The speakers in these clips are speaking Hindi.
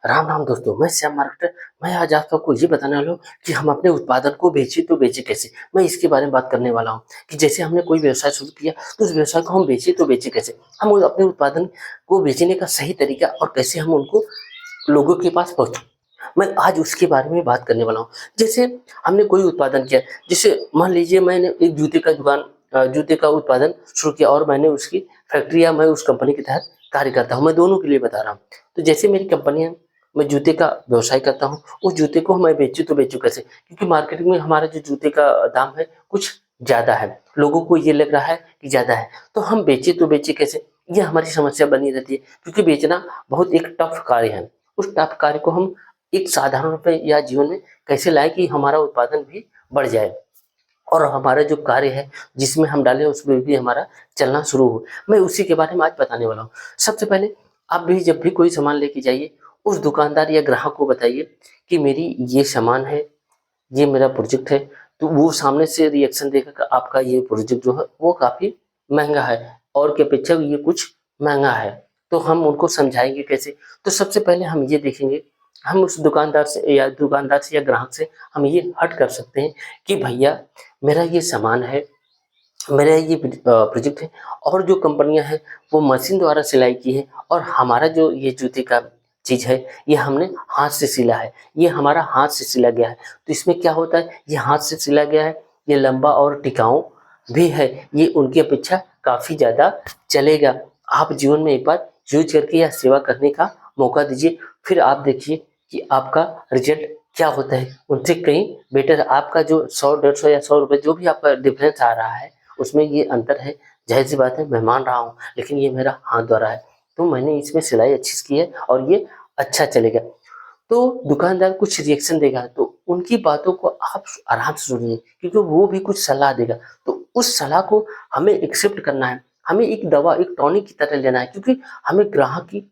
राम राम दोस्तों, मैं श्याम मार्केटर। मैं आज आप सबको ये बताने वाला हूँ कि हम अपने उत्पादन को बेचे तो बेचे कैसे। मैं इसके बारे में बात करने वाला हूँ कि जैसे हमने कोई व्यवसाय शुरू किया तो उस व्यवसाय को हम बेचे तो बेचे कैसे। हम अपने उत्पादन को बेचने का सही तरीका और कैसे हम उनको लोगों के पास पहुँचाएं, मैं आज उसके बारे में बात करने वाला हूँ। जैसे हमने कोई उत्पादन किया, जैसे मान लीजिए मैंने एक जूते का दुकान जूते का उत्पादन शुरू किया और मैंने उसकी फैक्ट्री या मैं उस कंपनी के तहत कार्य करता हूँ। मैं दोनों के लिए बता रहा हूँ। तो जैसे मेरी कंपनी है, मैं जूते का व्यवसाय करता हूँ, उस जूते को मैं बेचूँ तो बेचूँ कैसे? क्योंकि मार्केटिंग में हमारा जो जूते का दाम है कुछ ज़्यादा है, लोगों को ये लग रहा है कि ज़्यादा है, तो हम बेचे तो बेचे कैसे? ये हमारी समस्या बनी रहती है, क्योंकि बेचना बहुत एक टफ कार्य है। उस टफ कार्य को हम एक साधारण रूप में या जीवन में कैसे लाएँ कि हमारा उत्पादन भी बढ़ जाए और हमारा जो कार्य है जिसमें हम डाले उसमें भी हमारा चलना शुरू हो। मैं उसी के बारे में आज बताने वाला हूँ। सबसे पहले आप भी जब भी कोई सामान लेके जाइए, उस दुकानदार या ग्राहक को बताइए कि मेरी ये सामान है, ये मेरा प्रोजेक्ट है। तो वो सामने से रिएक्शन देगा कि आपका ये प्रोजेक्ट जो है वो काफ़ी महँगा है और की अपेक्षा ये कुछ महँगा है। तो हम उनको समझाएँगे कैसे? तो सबसे पहले हम ये देखेंगे, हम उस दुकानदार से या ग्राहक से हम ये हट कर सकते हैं कि भैया मेरा ये सामान है, मेरा ये प्रोजेक्ट है और जो कंपनियाँ हैं वो मशीन द्वारा सिलाई की है और हमारा जो ये जूते का चीज़ है ये हमने हाथ से सिला है, ये हमारा हाथ से सिला गया है। तो इसमें क्या होता है, ये हाथ से सिला गया है, ये लंबा और टिकाऊ भी है, ये उनकी अपेक्षा काफ़ी ज़्यादा चलेगा। आप जीवन में एक बार यूज़ करके या सेवा करने का मौका दीजिए, फिर आप देखिए कि आपका रिज़ल्ट क्या होता है। उनसे कहीं बेटर आपका जो 100 150 या 100 रुपए जो भी आपका डिफरेंस आ रहा है उसमें ये अंतर है, ज़ाहिर-सी बात है मैं मान रहा हूँ, लेकिन ये मेरा हाथ द्वारा है, तो मैंने इसमें सिलाई अच्छी से की है और ये अच्छा चलेगा। तो दुकानदार कुछ रिएक्शन देगा तो उनकी बातों को आप आराम से सुनिए, क्योंकि वो भी कुछ सलाह देगा। तो उस सलाह को हमें एक्सेप्ट करना है, हमें एक दवा, एक टॉनिक की तरह लेना है, क्योंकि हमें ग्राहक की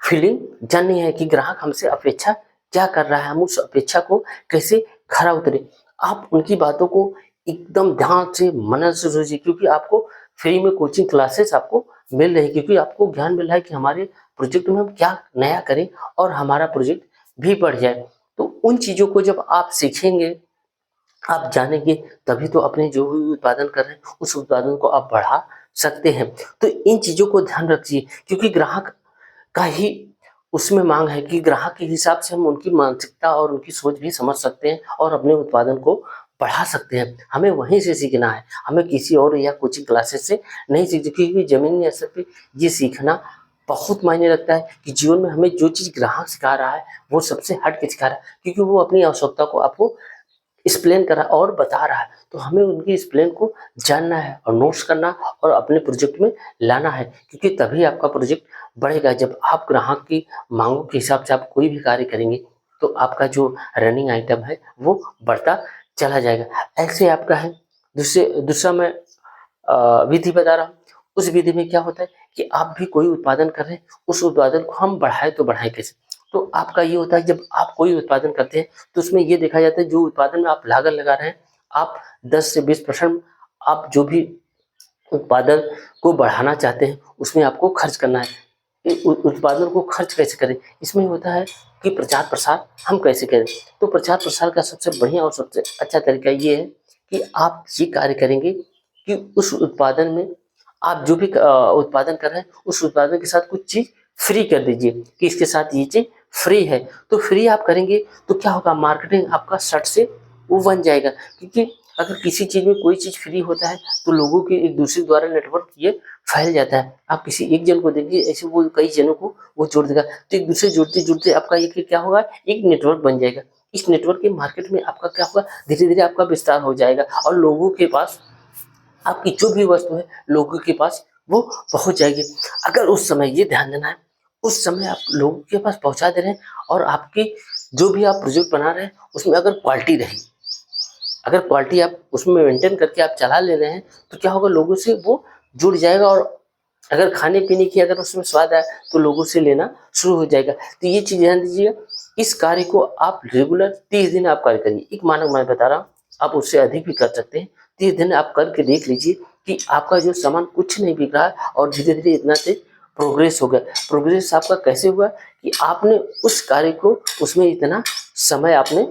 फीलिंग जाननी है कि ग्राहक हमसे अपेक्षा क्या कर रहा है, हम उस अपेक्षा को कैसे खरा उतरे। आप उनकी बातों को एकदम ध्यान से, मनन से सोचिए, क्योंकि आपको फ्री में कोचिंग क्लासेस आपको मिल रही है, क्योंकि आपको ज्ञान मिल रहा है कि हमारे प्रोजेक्ट में हम क्या नया करें और हमारा प्रोजेक्ट भी बढ़ जाए। तो उन चीज़ों को जब आप सीखेंगे, आप जानेंगे, तभी तो अपने जो भी उत्पादन कर रहे हैं उस उत्पादन को आप बढ़ा सकते हैं। तो इन चीज़ों को ध्यान रखिए, क्योंकि ग्राहक का ही उसमें माँग है कि ग्राहक के हिसाब से हम उनकी मानसिकता और उनकी सोच भी समझ सकते हैं और अपने उत्पादन को बढ़ा सकते हैं। हमें वहीं से सीखना है, हमें किसी और या कोचिंग क्लासेस से नहीं सीखना, क्योंकि ज़मीनी स्तर पे ये सीखना बहुत मायने रखता है कि जीवन में हमें जो चीज़ ग्राहक सिखा रहा है वो सबसे हट के सिखा रहा है, क्योंकि वो अपनी आवश्यकता को आपको एक्सप्लेन कर रहा है और बता रहा है। तो हमें उनकी एक्सप्लेन को जानना है और नोट्स करना और अपने प्रोजेक्ट में लाना है, क्योंकि तभी आपका प्रोजेक्ट बढ़ेगा। जब आप ग्राहक की मांगों के हिसाब से आप कोई भी कार्य करेंगे तो आपका जो रनिंग आइटम है वो बढ़ता चला जाएगा। ऐसे आपका है। दूसरा मैं विधि बता रहा हूँ। उस विधि में क्या होता है कि आप भी कोई उत्पादन कर रहे हैं, उस उत्पादन को हम बढ़ाएँ तो बढ़ाएँ कैसे? तो आपका ये होता है, जब आप कोई उत्पादन करते हैं तो उसमें ये देखा जाता है जो उत्पादन में आप लागत लगा रहे हैं, आप 10 से 20% आप जो भी उत्पादन को बढ़ाना चाहते हैं उसमें आपको खर्च करना है। उत्पादन को खर्च कैसे करें? इसमें होता है कि प्रचार प्रसार हम कैसे करें? तो प्रचार प्रसार का सबसे बढ़िया और सबसे अच्छा तरीका ये है कि आप ये कार्य करेंगे कि उस उत्पादन में आप जो भी उत्पादन कर रहे हैं उस उत्पादन के साथ कुछ चीज़ फ्री कर दीजिए कि इसके साथ ये चीज़ फ्री है। तो फ्री आप करेंगे तो क्या होगा, मार्केटिंग आपका सट से वो बन जाएगा, क्योंकि अगर किसी चीज़ में कोई चीज़ फ्री होता है तो लोगों के एक दूसरे द्वारा नेटवर्क ये फैल जाता है। आप किसी एक जन को देंगे, ऐसे वो कई जनों को वो जोड़ देगा, तो एक दूसरे जुड़ते-जुड़ते आपका एक क्या होगा, एक नेटवर्क बन जाएगा। इस नेटवर्क के मार्केट में आपका क्या होगा, धीरे-धीरे आपका विस्तार हो जाएगा और लोगों के पास आपकी जो भी वस्तु है लोगों के पास वो पहुँच जाएगी। अगर उस समय ये ध्यान देना है, उस समय आप लोगों के पास पहुँचा दे रहे हैं और आपकी जो भी आप प्रोजेक्ट बना रहे हैं उसमें अगर क्वालिटी रही, अगर क्वालिटी आप उसमें मेंटेन करके आप चला ले रहे हैं तो क्या होगा, लोगों से वो जुड़ जाएगा और अगर खाने-पीने की अगर उसमें स्वाद आए तो लोगों से लेना शुरू हो जाएगा। तो ये चीज़ ध्यान दीजिएगा। इस कार्य को आप रेगुलर 30 दिन आप कार्य करिए। एक मानक मैं बता रहा हूँ, आप उससे अधिक भी कर सकते हैं। 30 दिन आप करके देख लीजिए कि आपका जो सामान कुछ नहीं बिक रहा है और धीरे-धीरे इतना तेज़ प्रोग्रेस हो गया। प्रोग्रेस आपका कैसे हुआ कि आपने उस कार्य को उसमें इतना समय आपने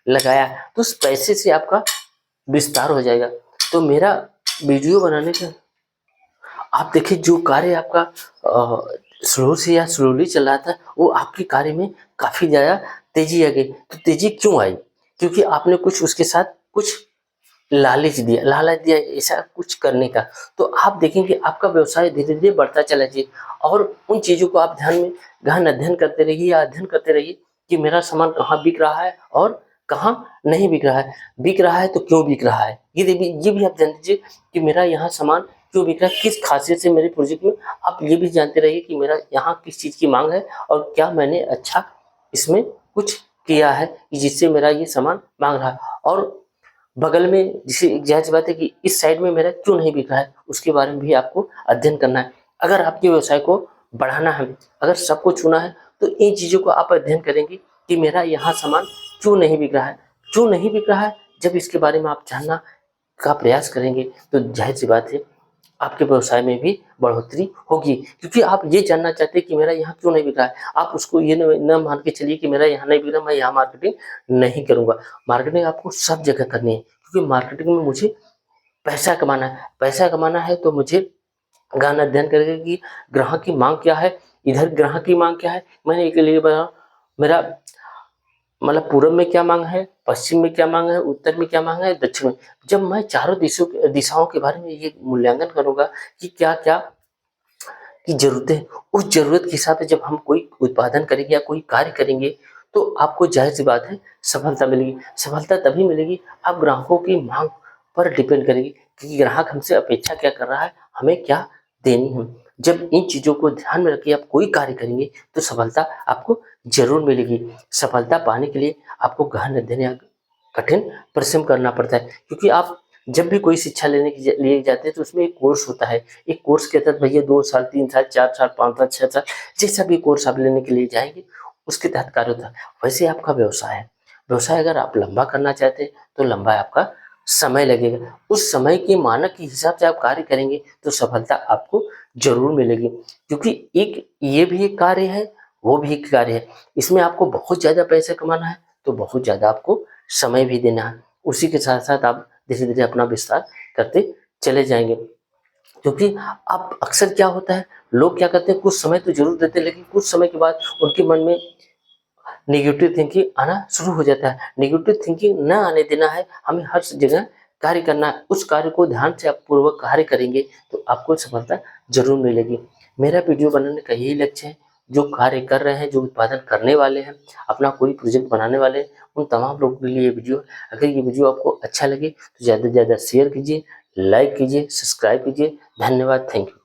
लगाया, तो उस पैसे से आपका विस्तार हो जाएगा। तो मेरा वीडियो बनाने का आप देखिए, जो कार्य आपका स्लो से या स्लोली चल रहा था, वो आपके कार्य में काफ़ी ज़्यादा तेज़ी आ गई। तो तेज़ी क्यों आई? क्योंकि आपने कुछ उसके साथ कुछ लालच दिया ऐसा कुछ करने का। तो आप देखेंगे आपका व्यवसाय धीरे-धीरे बढ़ता चला जाएगा, और उन चीज़ों को आप ध्यान में गहन अध्ययन करते रहिए या अध्ययन करते रहिए कि मेरा सामान कहाँ बिक रहा है और कहाँ नहीं बिक रहा है। बिक रहा है तो क्यों बिक रहा है? ये भी आप जान लीजिए कि मेरा यहाँ सामान क्यों बिक रहा है, किस ख़ासियत से मेरे प्रोजेक्ट में। आप ये भी जानते रहिए कि मेरा यहाँ किस चीज़ की माँग है और क्या मैंने अच्छा इसमें कुछ किया है कि जिससे मेरा ये सामान माँग रहा है। और बगल में जैसे एक ज़ाहिर-सी बात है कि इस साइड में मेरा क्यों नहीं बिक रहा है, उसके बारे में भी आपको अध्ययन करना है। अगर आपके व्यवसाय को बढ़ाना है, अगर सबको छूना है, तो इन चीज़ों को आप अध्ययन करेंगे कि मेरा यहाँ सामान क्यों नहीं बिक रहा है? क्यों नहीं बिक रहा है? जब इसके बारे में आप जानना का प्रयास करेंगे, तो ज़ाहिर-सी बात है आपके व्यवसाय में भी बढ़ोतरी होगी, क्योंकि आप ये जानना चाहते हैं कि मेरा यहाँ क्यों नहीं बिक रहा है। आप उसको ये न मान के चलिए कि मेरा यहाँ नहीं बिक रहा, मैं यहाँ मार्केटिंग नहीं करूँगा। मार्केटिंग आपको सब जगह करनी है, क्योंकि मार्केटिंग में मुझे पैसा कमाना है। पैसा कमाना है तो मुझे गहन अध्ययन करके कि ग्राहक की माँग क्या है, इधर ग्राहक की माँग क्या है। मैंने एक लिए बताऊँ, मेरा मतलब पूरब में क्या माँग है, पश्चिम में क्या माँग है, उत्तर में क्या माँग है, दक्षिण में। जब मैं चारों दिशाओं के बारे में ये मूल्यांकन करूँगा कि क्या-क्या की ज़रूरतें हैं, उस ज़रूरत के हिसाब से जब हम कोई उत्पादन करेंगे या कोई कार्य करेंगे, तो आपको ज़ाहिर-सी बात है सफलता मिलेगी। सफलता तभी मिलेगी, आप ग्राहकों की माँग पर डिपेंड करेगी कि ग्राहक हमसे अपेक्षा क्या कर रहा है, हमें क्या देनी है। जब इन चीज़ों को ध्यान में रख के आप कोई कार्य करेंगे, तो सफलता आपको ज़रूर मिलेगी। सफलता पाने के लिए आपको गहन अध्ययन या कठिन परिश्रम करना पड़ता है, क्योंकि आप जब भी कोई शिक्षा लेने के लिए जाते हैं, तो उसमें एक कोर्स होता है। एक कोर्स के तहत भैया 2 साल, 3 साल, 4 साल, 5 साल, 6 साल, जैसा भी कोर्स आप लेने के लिए जाएँगे, उसके तहत कार्य होता है। वैसे ही आपका व्यवसाय है। व्यवसाय अगर आप लंबा करना चाहते हैं, तो लंबा आपका समय लगेगा। उस समय के मानक के हिसाब से आप कार्य करेंगे, तो सफलता आपको ज़रूर मिलेगी, क्योंकि एक ये भी एक कार्य है, वो भी एक कार्य है। इसमें आपको बहुत ज़्यादा पैसा कमाना है, तो बहुत ज़्यादा आपको समय भी देना है। उसी के साथ-साथ आप धीरे-धीरे अपना विस्तार करते चले जाएँगे। क्योंकि अब अक्सर क्या होता है, लोग क्या करते हैं, कुछ समय तो ज़रूर देते हैं, लेकिन कुछ समय के बाद उनके मन में नेगेटिव थिंकिंग आना शुरू हो जाता है। नेगेटिव थिंकिंग ना आने देना है, हमें हर जगह कार्य करना है। उस कार्य को ध्यान से आप पूर्वक कार्य करेंगे, तो आपको सफलता ज़रूर मिलेगी। मेरा वीडियो बनाने का यही लक्ष्य है, जो कार्य कर रहे हैं, जो उत्पादन करने वाले हैं, अपना कोई प्रोजेक्ट बनाने वाले हैं, उन तमाम लोगों के लिए ये वीडियो। अगर ये वीडियो आपको अच्छा लगे, तो ज़्यादा से ज़्यादा शेयर कीजिए, लाइक कीजिए, सब्सक्राइब कीजिए। धन्यवाद, थैंक यू।